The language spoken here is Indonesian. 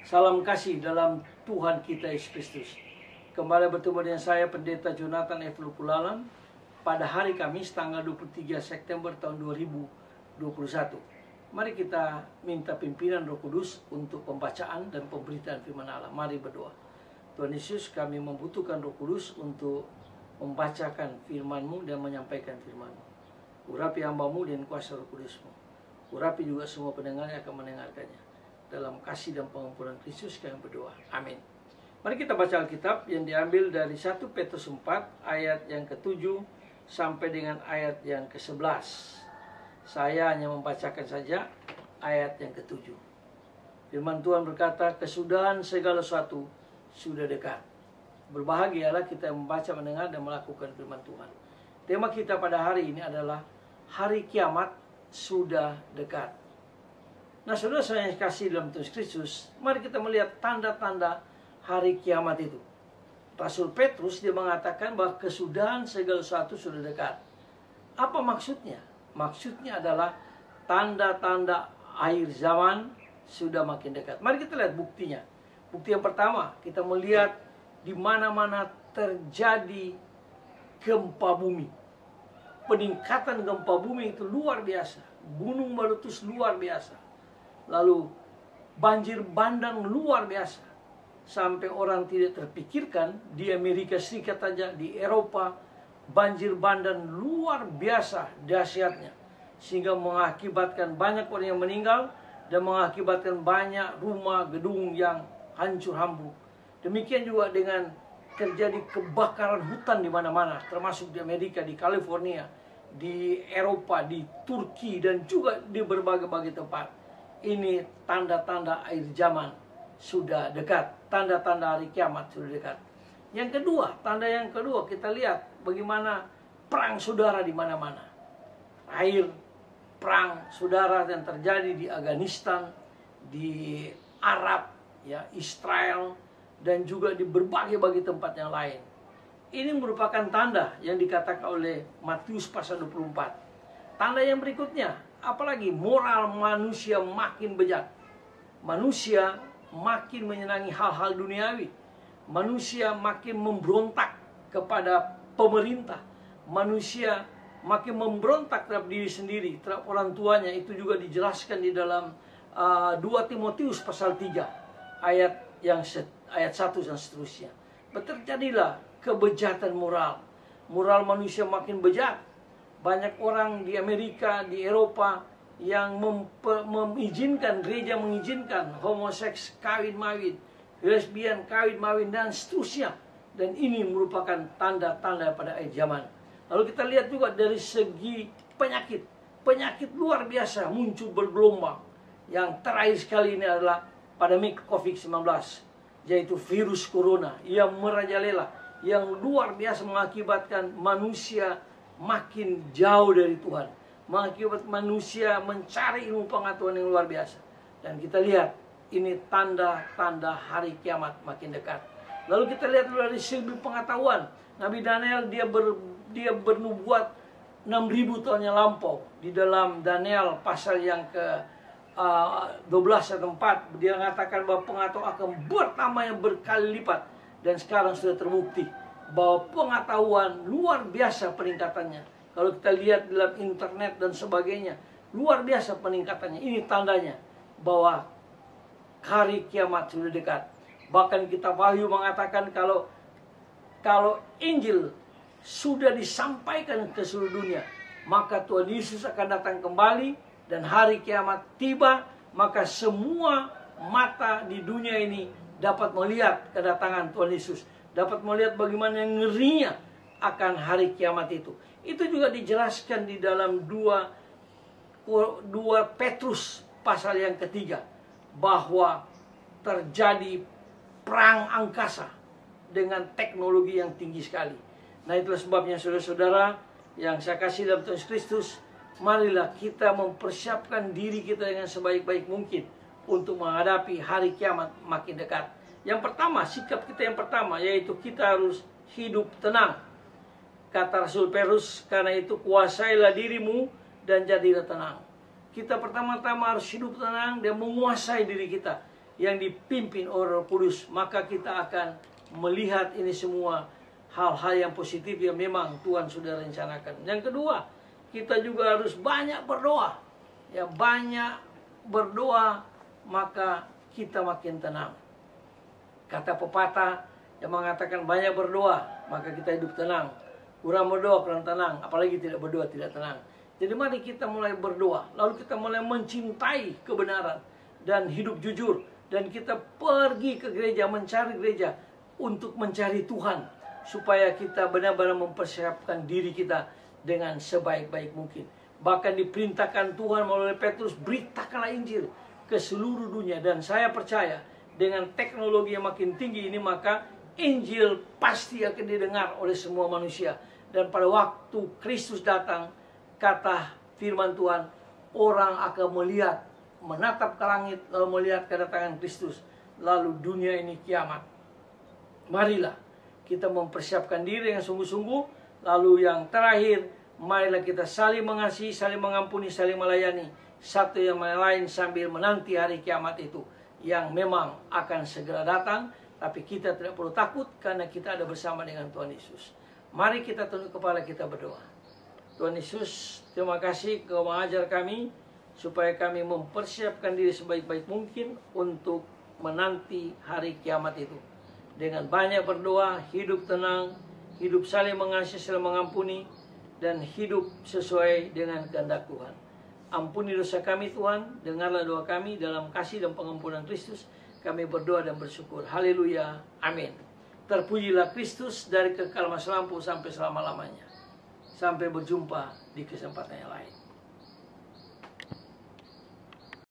Salam kasih dalam Tuhan kita Yesus Kristus. Kembali bertemu dengan saya Pendeta Jonathan F. Lupulalan pada hari Kamis tanggal 23 September tahun 2021. Mari kita minta pimpinan Roh Kudus untuk pembacaan dan pemberitaan firman Allah. Mari berdoa. Tuhan Yesus, kami membutuhkan Roh Kudus untuk membacakan firman-Mu dan menyampaikan firman-Mu. Urapi hamba-Mu dan kuasa Roh Kudus-Mu. Urapi juga semua pendengar yang akan mendengarkannya. Dalam kasih dan pengampunan Kristus kami berdoa. Amin. Mari kita baca Alkitab yang diambil dari 1 Petrus 4 ayat yang ke-7 sampai dengan ayat yang ke-11. Saya hanya membacakan saja ayat yang ke-7. Firman Tuhan berkata, kesudahan segala sesuatu sudah dekat. Berbahagialah kita yang membaca, mendengar, dan melakukan firman Tuhan. Tema kita pada hari ini adalah hari kiamat sudah dekat. Nah, saudara saya yang kasih dalam Tuhan Kristus, mari kita melihat tanda-tanda hari kiamat itu. Rasul Petrus dia mengatakan bahwa kesudahan segala sesuatu sudah dekat. Apa maksudnya? Maksudnya adalah tanda-tanda akhir zaman sudah makin dekat. Mari kita lihat buktinya. Bukti yang pertama, kita melihat di mana-mana terjadi gempa bumi. Peningkatan gempa bumi itu luar biasa. Gunung meletus luar biasa. Lalu banjir bandang luar biasa. Sampai orang tidak terpikirkan di Amerika Serikat saja, di Eropa, banjir bandang luar biasa dahsyatnya. Sehingga mengakibatkan banyak orang yang meninggal dan mengakibatkan banyak rumah, gedung yang hancur hambruk. Demikian juga dengan terjadi kebakaran hutan di mana-mana, termasuk di Amerika, di California, di Eropa, di Turki, dan juga di berbagai-bagai tempat. Ini tanda-tanda akhir zaman sudah dekat. Tanda-tanda hari kiamat sudah dekat. Yang kedua, tanda yang kedua, kita lihat bagaimana perang saudara di mana-mana. Akhir perang saudara yang terjadi di Afghanistan, di Arab, ya, Israel, dan juga di berbagai-bagai tempat yang lain. Ini merupakan tanda yang dikatakan oleh Matius pasal 24. Tanda yang berikutnya, apalagi moral manusia makin bejat. Manusia makin menyenangi hal-hal duniawi. Manusia makin memberontak kepada pemerintah. Manusia makin memberontak terhadap diri sendiri, terhadap orang tuanya. Itu juga dijelaskan di dalam 2 Timotius pasal 3 ayat 1 dan seterusnya. Terjadilah kebejatan moral. Moral manusia makin bejat. Banyak orang di Amerika, di Eropa yang mengizinkan, gereja mengizinkan homoseks kawin mawin, lesbian kawin mawin, dan seterusnya. Dan ini merupakan tanda-tanda pada akhir zaman. Lalu kita lihat juga dari segi penyakit. Penyakit luar biasa muncul bergelombang. Yang terakhir sekali ini adalah pandemi COVID-19, yaitu virus corona yang merajalela, yang luar biasa mengakibatkan manusia makin jauh dari Tuhan, mengakibatkan manusia mencari ilmu pengetahuan yang luar biasa. Dan kita lihat ini tanda-tanda hari kiamat makin dekat. Lalu kita lihat dari segi pengetahuan, Nabi Daniel dia bernubuat 6.000 tahun yang lampau. Di dalam Daniel pasal yang ke 12 ayat 4, dia mengatakan bahwa pengetahuan akan bertambah yang berkali lipat. Dan sekarang sudah terbukti bahwa pengetahuan luar biasa peningkatannya. Kalau kita lihat dalam internet dan sebagainya, luar biasa peningkatannya. Ini tandanya bahwa hari kiamat sudah dekat. Bahkan kitab Wahyu mengatakan kalau Injil sudah disampaikan ke seluruh dunia, maka Tuhan Yesus akan datang kembali dan hari kiamat tiba, maka semua mata di dunia ini dapat melihat kedatangan Tuhan Yesus, dapat melihat bagaimana ngerinya akan hari kiamat itu. Itu juga dijelaskan di dalam 2 Petrus pasal yang ketiga, bahwa terjadi perang angkasa dengan teknologi yang tinggi sekali. Nah, itulah sebabnya saudara-saudara yang saya kasih dalam Tuhan Kristus, marilah kita mempersiapkan diri kita dengan sebaik-baik mungkin untuk menghadapi hari kiamat makin dekat. Yang pertama, sikap kita yang pertama, yaitu kita harus hidup tenang. Kata Rasul Petrus, karena itu kuasailah dirimu dan jadilah tenang. Kita pertama-tama harus hidup tenang dan menguasai diri kita. yang dipimpin oleh Roh Kudus, maka kita akan melihat ini semua hal-hal yang positif yang memang Tuhan sudah rencanakan. Yang kedua, kita juga harus banyak berdoa. Ya, banyak berdoa, maka kita makin tenang. Kata pepatah yang mengatakan banyak berdoa, maka kita hidup tenang. Kurang berdoa, kurang tenang. Apalagi tidak berdoa, tidak tenang. Jadi mari kita mulai berdoa. Lalu kita mulai mencintai kebenaran dan hidup jujur. Dan kita pergi ke gereja, mencari gereja untuk mencari Tuhan. Supaya kita benar-benar mempersiapkan diri kita dengan sebaik-baik mungkin. Bahkan diperintahkan Tuhan melalui Petrus, beritakanlah Injil ke seluruh dunia. Dan saya percaya dengan teknologi yang makin tinggi ini, maka Injil pasti akan didengar oleh semua manusia. Dan pada waktu Kristus datang, kata firman Tuhan, orang akan melihat, menatap ke langit, lalu melihat kedatangan Kristus. Lalu dunia ini kiamat. Marilah kita mempersiapkan diri dengan sungguh-sungguh. Lalu yang terakhir, marilah kita saling mengasihi, saling mengampuni, saling melayani satu yang lain sambil menanti hari kiamat itu yang memang akan segera datang. Tapi kita tidak perlu takut karena kita ada bersama dengan Tuhan Yesus. Mari kita tunduk kepala, kita berdoa. Tuhan Yesus, terima kasih Kau mengajar kami supaya kami mempersiapkan diri sebaik-baik mungkin untuk menanti hari kiamat itu. Dengan banyak berdoa, hidup tenang, hidup saling mengasihi, saling mengampuni, dan hidup sesuai dengan kehendak Tuhan. Ampuni dosa kami Tuhan, dengarlah doa kami dalam kasih dan pengampunan Kristus. Kami berdoa dan bersyukur. Haleluya. Amin. Terpujilah Kristus dari kekal masa lampau sampai selama-lamanya. Sampai berjumpa di kesempatan yang lain.